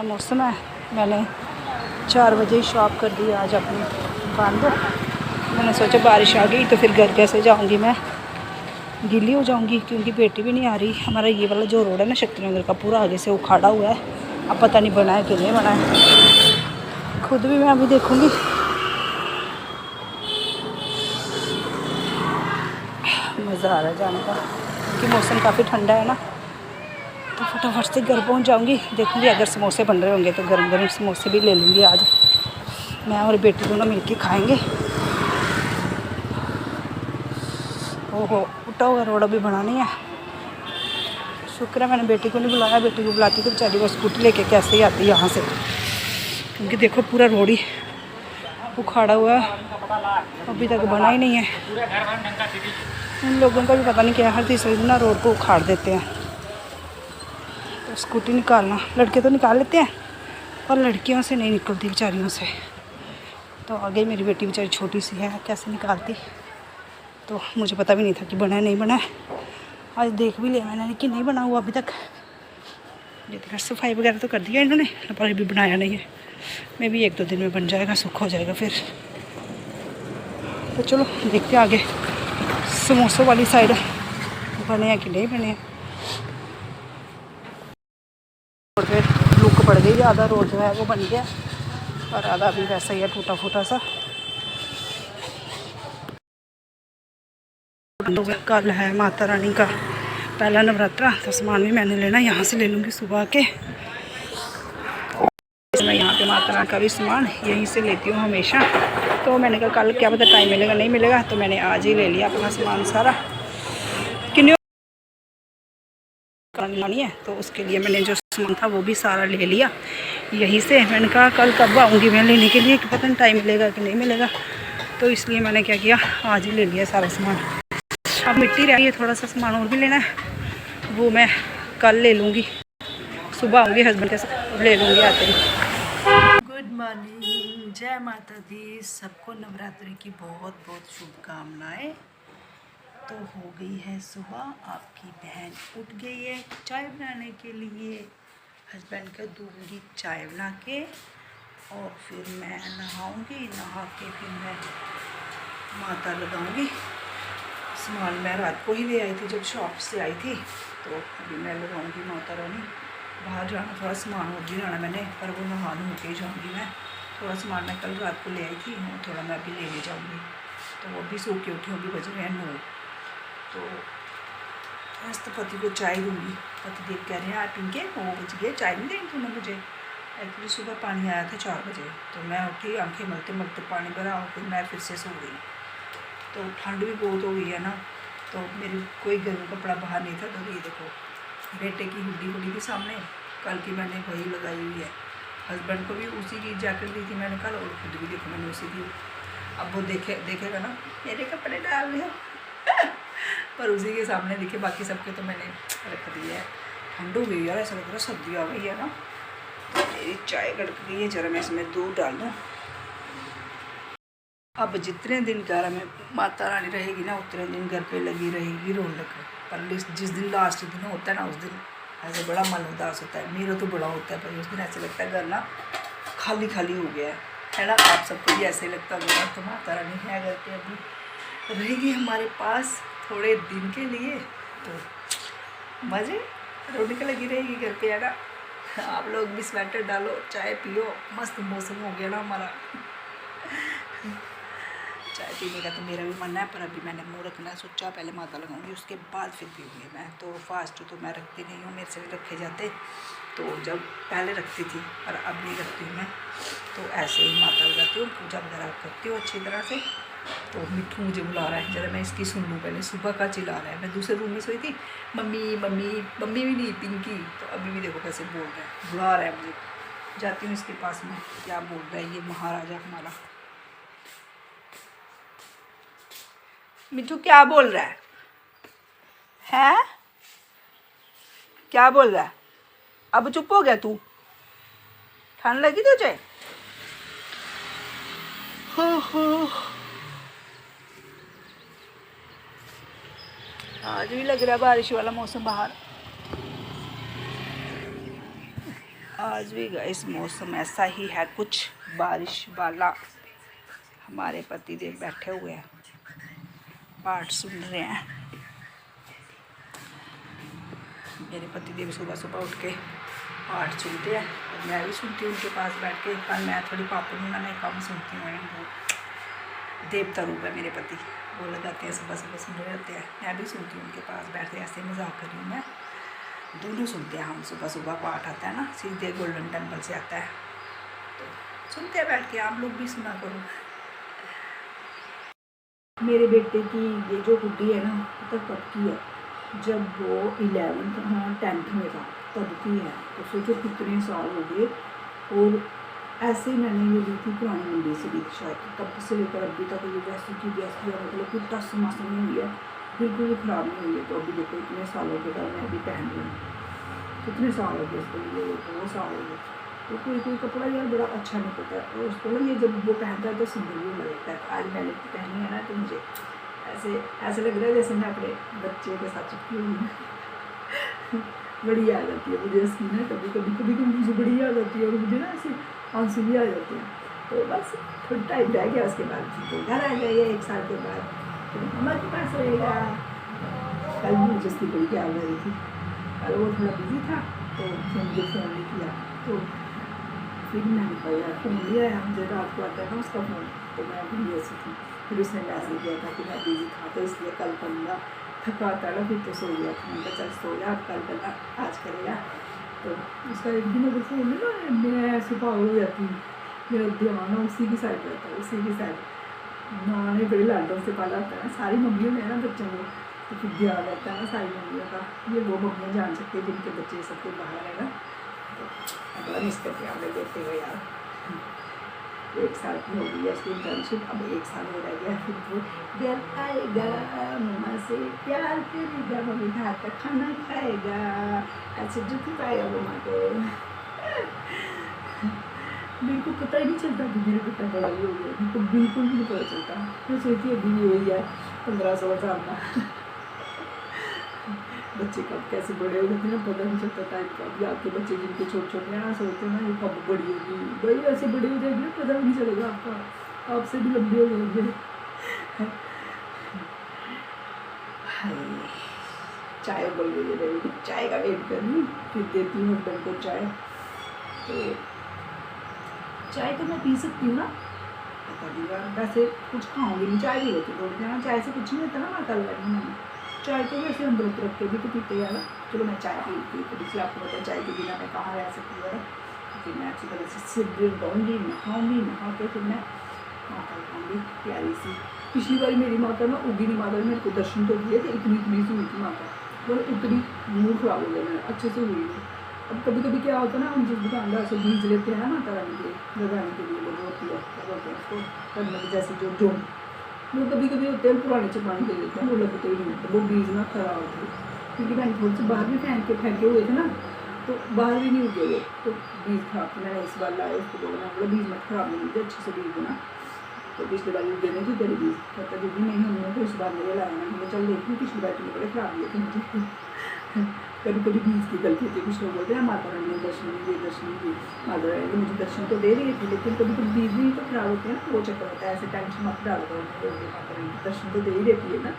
मौसम है। मैंने 4 बजे ही शॉप कर दी आज अपनी बंद। मैंने सोचा बारिश आ गई तो फिर घर कैसे जाऊंगी, मैं गीली हो जाऊंगी क्योंकि बेटी भी नहीं आ रही। हमारा ये वाला जो रोड है ना शक्तिनगर का, पूरा आगे से उखाड़ा हुआ है। अब पता नहीं बना है कि नहीं बना है, खुद भी मैं अभी देखूंगी। मज़ा आ रहा है जाने का क्योंकि मौसम काफ़ी ठंडा है ना, तो फटाफट से घर पहुंच जाऊंगी। देखूंगी अगर समोसे बन रहे होंगे तो गर्म गर्म समोसे भी ले लूँगी। आज मैं और बेटी दोनों मिलके खाएंगे। ओहो, उठा हुआ रोड अभी बना नहीं है। शुक्र है मैंने बेटी को नहीं बुलाया, बेटी को बुलाती तो बेचारी वो स्कूटी लेके कैसे ही आती यहाँ से, क्योंकि देखो पूरा रोड ही उखाड़ा हुआ है, अभी तक बना ही नहीं है। उन लोगों का भी पता नहीं क्या, हर तीसरे दिन ना रोड को उखाड़ देते हैं। तो स्कूटी निकालना, लड़के तो निकाल लेते हैं और लड़कियों से नहीं निकलती बेचारियों से। तो आगे मेरी बेटी बेचारी छोटी सी है, कैसे निकालती। तो मुझे पता भी नहीं था कि बना है नहीं बना है। आज देख भी लिया मैंने कि नहीं बना हुआ अभी तक। जितनी सफाई वगैरह तो कर दिया इन्होंने, पर अभी बनाया नहीं है। मैं भी 1-2 दिन में बन जाएगा, सूखा हो जाएगा फिर। तो चलो देखते हैं आगे समोसों वाली साइड बने हैं कि नहीं बने हैं। रोड पे लुक पड़ गई, आधा रोड जो है वो बन गया और आधा अभी वैसा ही है, टूटा फूटा सा। कल है माता रानी का पहला नवरात्रा, तो सामान भी मैंने लेना, यहाँ से ले लूँगी सुबह के। मैं यहाँ पे माता रानी का भी सामान यहीं से लेती हूँ हमेशा। तो मैंने कहा कल क्या पता टाइम मिलेगा नहीं मिलेगा, तो मैंने आज ही ले लिया अपना सामान सारा। किन्हीं लानी है तो उसके लिए मैंने जो सामान था वो भी सारा ले लिया यहीं से। मैंने कहा कल कब आऊँगी मैं लेने के लिए, कि पता नहीं टाइम मिलेगा कि नहीं मिलेगा, तो इसलिए मैंने क्या किया आज ही ले लिया सारा सामान। अब मिट्टी रह गई है, थोड़ा सा सामान और भी लेना है, वो मैं कल ले लूँगी। सुबह आऊँगी हस्बैंड के साथ ले लूँगी आते ही। गुड मॉर्निंग, जय माता दी। सबको नवरात्रि की बहुत बहुत शुभकामनाएं। तो हो गई है सुबह, आपकी बहन उठ गई है चाय बनाने के लिए। हस्बैंड को दूँगी चाय बना के और फिर मैं नहाऊँगी, नहा के फिर मैं माता लगाऊँगी। सामान मैं रात को ही ले आई थी जब शॉप से आई थी, तो अभी मैं लगाऊंगी माता रानी। बाहर जाना थोड़ा सामान और भी लाना मैंने, पर वो नहा नू के जाऊँगी मैं। थोड़ा सामान मैं कल रात को ले आई थी और थोड़ा मैं अभी ले जाऊँगी। तो वो भी सो के उठी, अभी बज रहे हैं 9। तो आज तो पति को चाय दूँगी। पति देव कह रहे हैं आप इनके 9 बज गए, चाय नहीं देंगे तुम्हें मुझे। एक्चुअली सुबह पानी आया था 4 बजे, तो मैं उठी, आँखें मलते मलते पानी भरा और फिर मैं फिर से सो गई। तो ठंड भी बहुत हो गई है ना, तो मेरी कोई गर्म कपड़ा बाहर नहीं था। तो ये देखो बेटे की हुडी पड़ी थी सामने, कल की मैंने वही लगाई हुई है। हस्बैंड को भी उसी की जैकेट दी थी मैंने कल, और खुद भी देखो मैंने उसी की। अब वो देखेगा ना मेरे कपड़े डाल रहे हो पर उसी के सामने दिखे, बाकी सबके तो मैंने रख दिया है। ठंड हो गई यार, ऐसा लग रहा है सर्दी आ गई है ना। तो मेरी चाय गड़क गई है, जरा मैं इसमें दूध डाल दूँ। अब जितने दिन घर में माता रानी रहेगी ना, उतने दिन घर पे लगी रहेगी रौनक। पर जिस दिन लास्ट दिन होता है ना, उस दिन ऐसे बड़ा मन उदास होता है। मेरा तो बड़ा होता है भाई, उस दिन ऐसे लगता है घर ना खाली खाली हो गया है ना। आप सबको भी ऐसे लगता होगा। तो माता रानी है घर पे, अभी रहेगी हमारे पास थोड़े दिन के लिए, तो मज़े रौनक लगी रहेगी घर पे, है ना। आप लोग भी स्वेटर डालो, चाय पियो, मस्त मौसम हो गया ना हमारा। चाय पीने का तो मेरा भी मन है, पर अभी मैंने मुँह रखना सोचा, पहले माता लगाऊंगी उसके बाद फिर पीऊँगी। मैं तो फास्ट तो मैं रखती नहीं हूँ, मेरे से भी रखे जाते, तो जब पहले रखती थी और अब नहीं रखती हूँ मैं। तो ऐसे ही माता लगाती हूँ, पूजा वगैरह करती हूँ अच्छी तरह से। तो मिट्ठू मुझे बुला रहा है, जरा मैं इसकी सुन लूँ पहले। सुबह का चिल्ला रहा है, मैं दूसरे रूम में सोई थी, मम्मी मम्मी मम्मी भी नहीं पिंकी, तो अभी भी देखो कैसे बोल रहा है, बुला रहा है मुझे। जाती हूँ इसके पास में, क्या बोल रहा है ये महाराजा हमारा। मिठू क्या बोल रहा है? हैं? क्या बोल रहा है? अब चुप हो गया तू? ठंड लगी तुझे? आज भी लग रहा है बारिश वाला मौसम बाहर। आज भी गाइस मौसम ऐसा ही है, कुछ बारिश वाला। हमारे पतिदेव बैठे हुए हैं, पाठ सुन रहे हैं। मेरे पतिदेव सुबह सुबह उठ के पाठ सुनते हैं और मैं भी सुनती हूँ उनके पास बैठ के। पर मैं थोड़ी पापड़ ना मैं कम सुनती हूँ। वो देवता रूप है मेरे पति, वो लगाते हैं सुबह सुबह सुन रहे होते हैं। मैं भी सुनती हूँ उनके पास बैठ के, ऐसे मजाक कर रही हूँ मैं। दोनों सुनते हैं हम, सुबह सुबह पाठ आता है ना, सीधे गोल्डन टेम्पल से आता है, तो सुनते हैं बैठ के। आप लोग भी सुना करो। मेरे बेटे की ये जो गुड्डी है ना, तब कब की है, जब वो 11th हाँ 10th में था तब की है। तो सोचो कितने साल हो गए। और ऐसे मैंने ये ली थी पुरानी मंडी से ली थी शायद, तब से लेकर अभी तक ये जैसी की जैसी है, मतलब कोई टस मस नहीं हुई है, बिल्कुल भी ख़राब नहीं हुई है। तो अभी देखो इतने सालों के बाद मैं अभी पहन रही हूँ। कितने साल हो गए उसको, ये 2 साल हो गए। तो कोई कपड़ा यार बड़ा अच्छा नहीं पड़ता है, और उसको ना ये जब वो पहनता है तो सुंदर भी लगता है। आज मैंने पहनी है ना, तो मुझे ऐसे लग रहा है जैसे मैं अपने बच्चे के साथ चिपकी हुई हूँ। बड़ी याद आती है मुझे उसकी ना, कभी मुझे बड़ी याद आती है, और मुझे ना ऐसे आंसू भी आ जाते हैं। तो बस थोड़ा टाइम रह गया, उसके बाद तो घर आ गया 1 साल के बाद, तो मम्मा के पास रहेगा। कल भी मुझे उसकी बड़ी याद आ रही थी। कल वो थोड़ा बिजी था तो फिर मुझे फ़ोन नहीं किया, तो फिर मैंने कहा फ़ोन नहीं आया, मुझे रात को आता है ना उसका फ़ोन, तो मैं भी ऐसी थी। फिर उसने मैसेज किया था कि मैं बिजी था, तो इसलिए कल करना, थका था ना, फिर तो सो गया था। मैंने कहा चल सो जा, कल करना, आज करेगा। तो उसका एक दिन अगर फ़ोन है ना, मैं ऐसे पागल हो जाती हूँ, मेरा ध्यान ना उसी की साइड रहता है, उसी की साइड। नाने बड़े लाडों से पाला होता है ना, सारी मम्मियों ने ना बच्चों को, तो फिर ध्यान रहता है ना सारी मम्मियों का। ये वो मम्मियाँ जान सकती है जिनके बच्चे सबके बाहर है ना, तो बड़ा मिस करके आपने देखते हुए यार। 1 साल की हो गई है उसकी इंटर्नशिप, अब 1 साल हो रह गया। फिर वो घर आएगा, मम्मा से प्यार करेगा, मम्मी हाथ का खाना खाएगा, ऐसे जुटी पाएगा मम्मा को। मेरे को पता ही नहीं चलता कि मेरे बेटा बड़ा ही हो गया, मेरे को बिल्कुल भी नहीं पता चलता। मैं सोचती अभी भी वही है 15-16 साल का। बच्चे कब कैसे बड़े हो जाते हैं ना, पता नहीं चलता टाइम का। अभी आपके बच्चे जिनके छोटे हैं ना, सोचते हैं ना ये कब बड़ी होगी, भाई ऐसे बड़े हो जाएंगे ना, पता भी नहीं चलेगा आपका, आपसे भी लंबे हो जाएंगे। चाय बोल रही है मेरी, चाय का वेट कर रही, फिर देती हूँ हस्बैंड को चाय। तो चाय तो मैं पी सकती हूँ ना, पता नहीं यार, वैसे कुछ खाऊंगी नहीं, चाय भी होती थोड़ी देर, चाय से कुछ नहीं होता ना, माता लगी मैंने चाय तो वैसे अमृत रख के भी तो पीते यार। चलो मैं चाय पीती तो इसलिए आपको पता है चाय के बिना मैं कहाँ रह सकती हूँ। फिर मैं अच्छी तरह से सिर धोऊँगी, नहाऊँगी, नहा के फिर मैं माता खाऊँगी प्यारी सी। पिछली बार मेरी माता ना उगिनी माता ने मेरे को दर्शन तो दिए थे, इतनी सी हुई थी माता, और इतनी मुँह खराब हो गया मेरा, अच्छे से हुई नहीं। अब कभी कभी क्या होता है ना, हम जिस दुकानदार से बीज लेते हैं ना माता रानी के लगाने के लिए, वो होती है क्या बोलते हैं उसको, करने की जैसे जो वो कभी कभी होते हैं पुराने चपानी दे देते हैं, वो लगते ही नहीं होते, वो बीज ना खराब थे। क्योंकि मैंने थोड़े से बाहर भी फेंके हुए थे ना, तो बाहर भी नहीं उगे वो, तो बीज खराब थे। मैंने इस बार लाए उसको बोला, मैं बोला बीज मत खराब नहीं मुझे, अच्छे से बीज देना। तो पिछली बार उगे नहीं थे तेरे बीज, कहता दीदी नहीं हमने तो इस बार मेरे लाए ना, हमने चल देखी पिछली बार तुम्हें बड़े खराब दिए थे मुझे। कभी बीज की गलती थी, कुछ लोग बोलते हैं माता रानी ने दर्शन नहीं दिए, दर्शन नहीं दिए। माता रानी मुझे दर्शन तो दे रही थी, लेकिन कभी बीज भी तो खराब होते हैं ना, वो चक्कर होता है। ऐसे टेंशन मत डालो करो, माता रानी दर्शन तो दे ही देती है ना,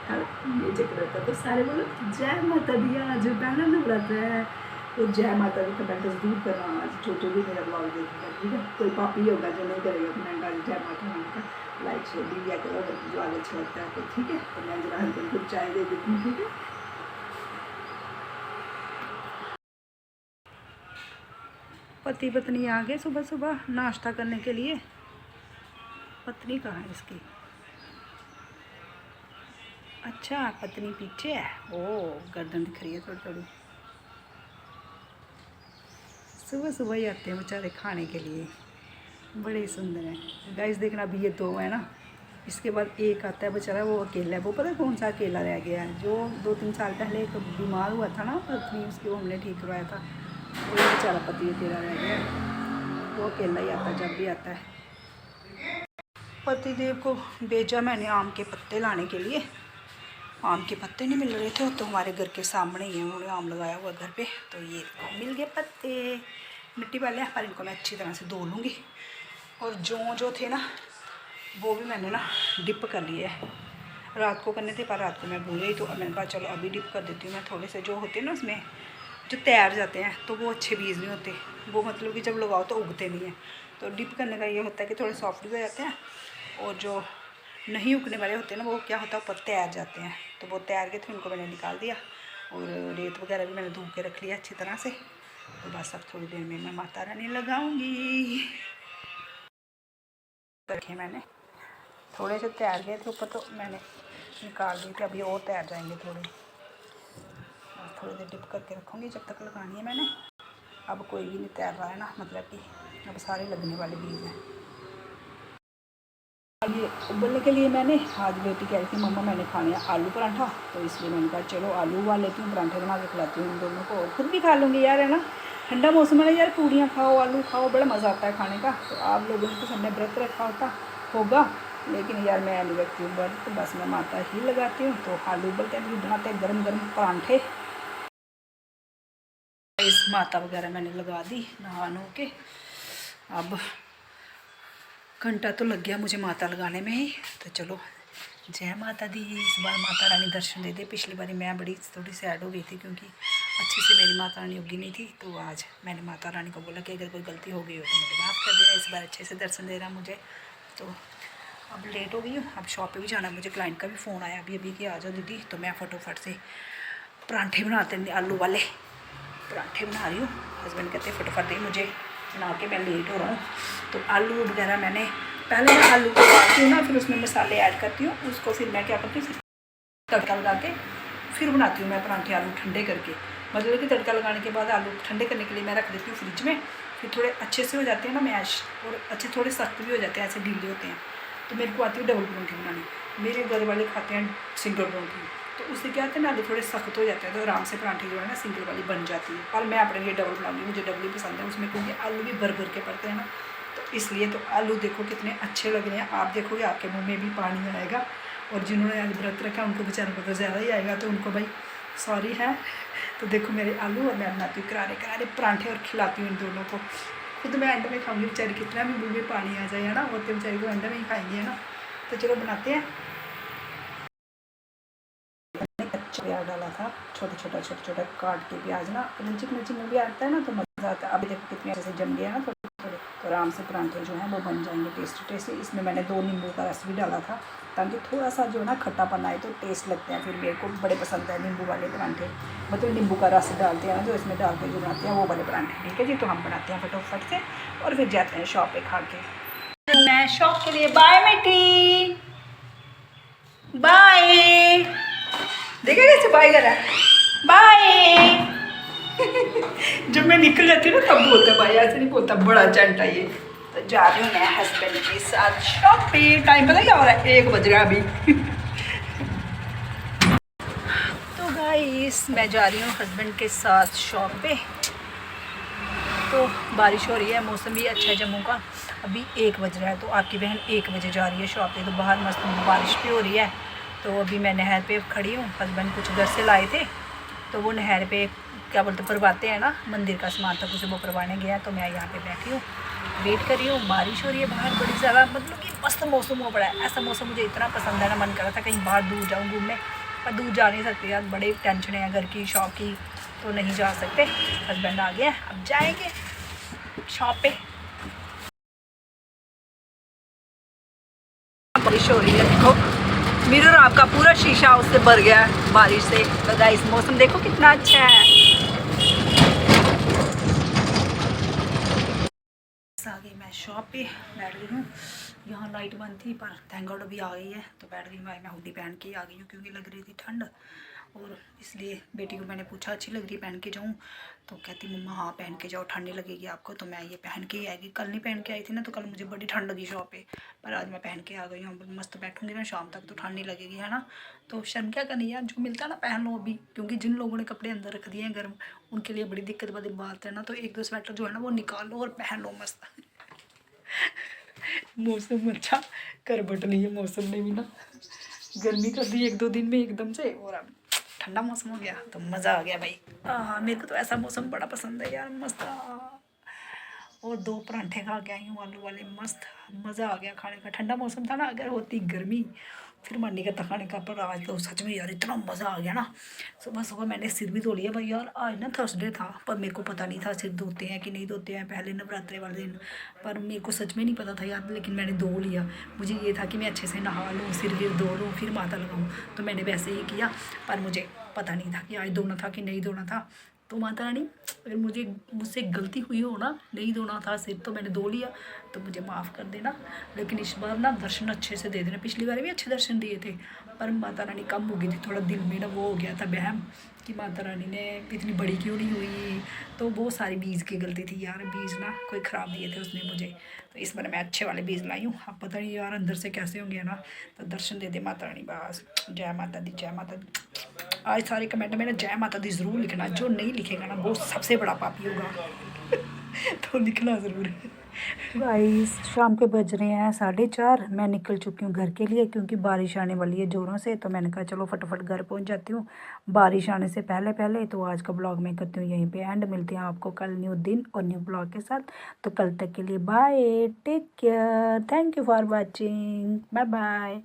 है ना, ये चक्कर होता है। तो सारे बोलो जय माता दी, आज पहला नवरात्र है, तो जय माता दी कमेंट जरूर करना। आज छोटे भी मेरा ब्लॉग देखेगा, ठीक है। कोई पापी होगा जो नहीं करेगा कमेंट, आज जय माता रानी का लाइक शेयर भी दिया करो अगर ब्लॉग अच्छा लगता है तो, ठीक है। तो मैं जरा हस्बैंड को चाय दे देती हूँ, ठीक है। पति पत्नी आ गए सुबह सुबह नाश्ता करने के लिए। पत्नी कहाँ है इसकी? अच्छा पत्नी पीछे है, ओ गर्दन दिख रही है थोड़ी थोड़ी। सुबह सुबह ही आते हैं बेचारे खाने के लिए, बड़े सुंदर हैं। गाइस देखना अभी ये 2 है ना, इसके बाद एक आता है बेचारा, वो अकेला है। वो पता है कौन सा अकेला रह गया है, जो 2-3 साल पहले एक बीमार हुआ था ना पत्नी उसकी, वो हमने ठीक करवाया था, वो बेचारा पति अकेला रह गया। वो अकेला ही आता जब भी आता है। पतिदेव को भेजा मैंने आम के पत्ते लाने के लिए, आम के पत्ते नहीं मिल रहे थे, तो हमारे घर के सामने ही है, उन्होंने आम लगाया हुआ घर पे, तो ये मिल गए पत्ते। मिट्टी वाले हैं, पर इनको मैं अच्छी तरह से धो लूँगी। और जो थे ना वो भी मैंने ना डिप कर लिए है, रात को करने थे पर रात को मैं भूल गई, तो अब मैंने कहा चलो अभी डिप कर देती हूँ मैं। थोड़े से जो होते हैं ना उसमें जो तैयार जाते हैं तो वो अच्छे बीज नहीं होते, वो मतलब कि जब लगाओ तो उगते नहीं हैं। तो डिप करने का ये होता है कि थोड़े सॉफ्ट भी हो जाते हैं, और जो नहीं उगने वाले होते हैं ना वो क्या होता है ऊपर तैयार जाते हैं। तो वो तैयार के थे, उनको मैंने निकाल दिया, और रेत वगैरह भी मैंने धो के रख लिया अच्छी तरह से। तो बस अब थोड़ी देर में मैं माता रानी लगाऊंगी। रखे मैंने थोड़े से तैयार गए थे ऊपर, तो मैंने निकाल दिए थे, अभी और तैयार जाएंगे थोड़े। और थोड़ी देर डिप करके रखूँगी जब तक लगानी है मैंने। अब कोई भी नहीं तैयार रहा है ना, मतलब कि अब सारे लगने वाले बीज हैं। ये उबलने के लिए मैंने आज बेटी कह रही थी मम्मा मैंने खाने आलू पराठा, तो इसलिए मैंने कहा चलो आलू उबाल लेती हूँ, पराठे बना के खिलाती हूँ इन दोनों को, और खुद भी खा लूँगी यार, है ना। ठंडा मौसम है ना यार, पूड़ियाँ खाओ आलू खाओ, बड़ा मज़ा आता है खाने का। तो आप लोगों ने तो सबने व्रत रखा होगा, लेकिन यार मैं नहीं रखती हूँ व्रत, तो बस मैं माता ही लगाती हूँ। तो आलू उबलते हैं, बनाते हैं गर्म गर्म पराठे। इस माता वगैरह मैंने लगा दी नहा नो के। अब घंटा तो लग गया मुझे माता लगाने में ही, तो चलो जय माता दी। इस बार माता रानी दर्शन दे दे। पिछली बारी मैं बड़ी थोड़ी सैड हो गई थी क्योंकि अच्छे से मेरी माता रानी उगी नहीं थी, तो आज मैंने माता रानी को बोला कि अगर कोई गलती हो गई हो तो मुझे माफ़ कर देना, इस बार अच्छे से दर्शन दे रहा मुझे। तो अब लेट हो गई हूँ, अब शॉप पे भी जाना है मुझे। क्लाइंट का भी फ़ोन आया अभी कि आ जाओ दीदी, तो मैं फटोफट से पराठे बनाते हैं, आलू वाले पराठे बना रही हूँ। हस्बैंड कहते फटोफट दे मुझे बना के, मैं लेट हो रहा हूँ। तो आलू वगैरह मैंने पहले मैं आलू को उबालती हूँ ना, फिर उसमें मसाले ऐड करती हूँ, उसको फिर मैं क्या करती हूँ तड़का लगा के फिर बनाती हूँ मैं पराठे आलू ठंडे करके। मतलब कि तड़का लगाने के बाद आलू ठंडे करने के लिए मैं रख देती हूँ फ्रिज में, फिर थोड़े अच्छे से हो जाते हैं ना मैश, और अच्छे थोड़े सख्त भी हो जाते हैं, ऐसे ढीले होते हैं। तो मेरे को आती है डबल पराठे बनानी, मेरे घर वाले खाते हैं सिंगल पराठे, तो उससे क्या होता है ना आलू थोड़े सख्त हो जाते हैं, तो आराम से पराठे जो है ना सिंगल वाली बन जाती है। पर मैं अपने लिए डबल बनाऊँगी, मुझे डबल ही पसंद है उसमें, क्योंकि आलू भी भर भर के पड़ते हैं ना, तो इसलिए। तो आलू देखो कितने अच्छे लग रहे हैं, आप देखोगे आपके मुँह में भी पानी आएगा, और जिन्होंने आज व्रत रखा उनको बेचारों को तो ज़्यादा ही आएगा, तो उनको भाई सॉरी है। तो देखो मेरे आलू, और मैं बनाती हूँ करारे करारे पराठे और खिलाती हूँ इन दोनों को। खुद मैं एंड में खाऊंगी, बेचारी कितना भी मुँह में पानी आ जाए, है ना, वो तो बेचारी को एंड में ही खाएंगे, है ना। तो चलो बनाते हैं। प्याज डाला था, छोटा छोटा काट के प्याज ना, नीचे में भी आता है ना, तो मज़ा आता है। अभी देखो कितने अच्छे से जम गया ना थोड़े, तो आराम से पराठे जो हैं वो बन जाएंगे टेस्टी। इसमें मैंने 2 नींबू का रस भी डाला था, ताकि थोड़ा सा जो है ना खट्टापन आए, तो टेस्ट लगते हैं। फिर मेरे को बड़े पसंद है नींबू वाले पराठे, मतलब नींबू का रस डालते हैं ना, जो इसमें डाल के जो बनाते हैं वो वाले पराठे। ठीक है जी, तो हम बनाते हैं फटोफट से, और फिर जाते हैं शॉप पे खा के। मैं शॉप के लिए बाय बेटी, बाय। देखा कैसे बाय कर रहा है, बाय। जब मैं निकल जाती हूँ ना तब बोलता है बाय, ऐसे नहीं बोलता, बड़ा जेंट है ये। तो जा रही हूँ मैं हस्बैंड के साथ शॉप पे। टाइम पता क्या हो रहा है, 1 बज रहा है अभी। तो गाइस मैं जा रही हूँ हस्बैंड के साथ शॉप पे। तो बारिश हो रही है, मौसम भी अच्छा है जम्मू का। अभी 1 बज रहा है, तो आपकी बहन 1 बजे जा रही है शॉप पे, तो बाहर मस्त बारिश भी हो रही है। तो अभी मैं नहर पे खड़ी हूँ, हस्बैंड कुछ घर से लाए थे, तो वो नहर पे क्या बोलते परवाते हैं ना, मंदिर का सामान था कुछ, वो परवाने गया। तो मैं यहाँ पे बैठी हूँ, वेट कर रही हूँ। बारिश हो रही है बाहर बड़ी ज़्यादा, मतलब कि मस्त मौसम हो पड़ा है। ऐसा मौसम मुझे इतना पसंद है ना, मन कर रहा था कहीं बाहर दूर जाऊँ घूमने, पर दूर जा नहीं सकते यार, बड़े टेंशन है घर की शॉप की, तो नहीं जा सकते। हस्बैंड आ गया, अब जाएंगे शॉप पे। बारिश हो रही है, देखो मिरर आपका पूरा शीशा उससे भर गया है बारिश से। तो गाइस मौसम देखो कितना अच्छा है। आ गई मैं शॉप पे, बैठ गई हूँ। यहाँ लाइट बंद थी पर थैंक गॉड अभी आ गई है, तो बैठ गई मैं हुडी पहन के आ गई हूँ, क्योंकि लग रही थी ठंड, और इसलिए बेटी को मैंने पूछा अच्छी लग रही है पहन के जाऊँ, तो कहती मम्मा हाँ पहन के जाओ, ठंड नहीं लगेगी आपको। तो मैं ये पहन के ही आएगी, कल नहीं पहन के आई थी ना, तो कल मुझे बड़ी ठंड लगी शॉप पे, पर आज मैं पहन के आ गई हूँ। मस्त बैठूँगी ना शाम तक, तो ठंड नहीं लगेगी, है ना। तो शर्म क्या करनी यार, जो मिलता है ना पहन लो अभी, क्योंकि जिन लोगों ने कपड़े अंदर रख दिए हैं गर्म, उनके लिए बड़ी दिक्कत वाली बात है ना। तो 1-2 स्वेटर जो है ना वो निकाल लो और पहन लो मस्त। मौसम अच्छा कर बट लिए मौसम ने भी ना, गर्मी कर दी 1-2 दिन में एकदम से, और अब ठंडा मौसम हो गया, तो मज़ा आ गया भाई। मेरे को तो ऐसा मौसम बड़ा पसंद है यार, मस्त। और 2 परांठे खा के आई हूँ आलू वाले, मस्त मज़ा आ गया खाने का। ठंडा मौसम था ना, अगर होती गर्मी फिर मन नहीं करता खाने का, पर आज तो सच में यार इतना मज़ा आ गया ना। सुबह सुबह मैंने सिर भी धो लिया भाई यार, आज ना थर्सडे था, पर मेरे को पता नहीं था सिर धोते हैं कि नहीं धोते हैं पहले नवरात्रे वाले दिन, पर मेरे को सच में नहीं पता था यार, लेकिन मैंने धो लिया। मुझे ये था कि मैं अच्छे से नहा लूँ, सिर फिर धो लूँ, फिर माता लगाऊँ, तो मैंने वैसे ही किया। पर मुझे पता नहीं था कि आज धोना था कि नहीं धोना था। तो माता रानी, अगर मुझसे गलती हुई हो ना, नहीं धोना था सिर तो मैंने धो लिया, तो मुझे माफ़ कर देना। लेकिन इस बार ना दर्शन अच्छे से दे देना। पिछली बार भी अच्छे दर्शन दिए थे, पर माता रानी कम हो गई थी, थोड़ा दिल में ना वो हो गया था वहम कि माता रानी ने इतनी बड़ी क्यों नहीं हुई। तो बहुत सारी बीज की गलती थी यार, बीज ना कोई ख़राब दिए थे उसने मुझे। तो इस बार मैं अच्छे वाले बीज लाई हूँ। अब पता नहीं यार अंदर से कैसे होंगे ना। तो दर्शन दे दे माता रानी बस। जय माता दी, जय माता दी। आज सारे कमेंट में ना जय माता दी ज़रूर लिखना, जो नहीं लिखेगा ना वो सबसे बड़ा पापी होगा। तो लिखना ज़रूर। गाइस शाम के बज रहे हैं 4:30, मैं निकल चुकी हूँ घर के लिए, क्योंकि बारिश आने वाली है ज़ोरों से। तो मैंने कहा चलो फटाफट घर पहुँच जाती हूँ बारिश आने से पहले पहले। तो आज का ब्लॉग मैं करती हूँ यहीं पे एंड। मिलते हैं आपको कल न्यू दिन और न्यू ब्लॉग के साथ। तो कल तक के लिए bye, take care, thank you for watching, bye bye.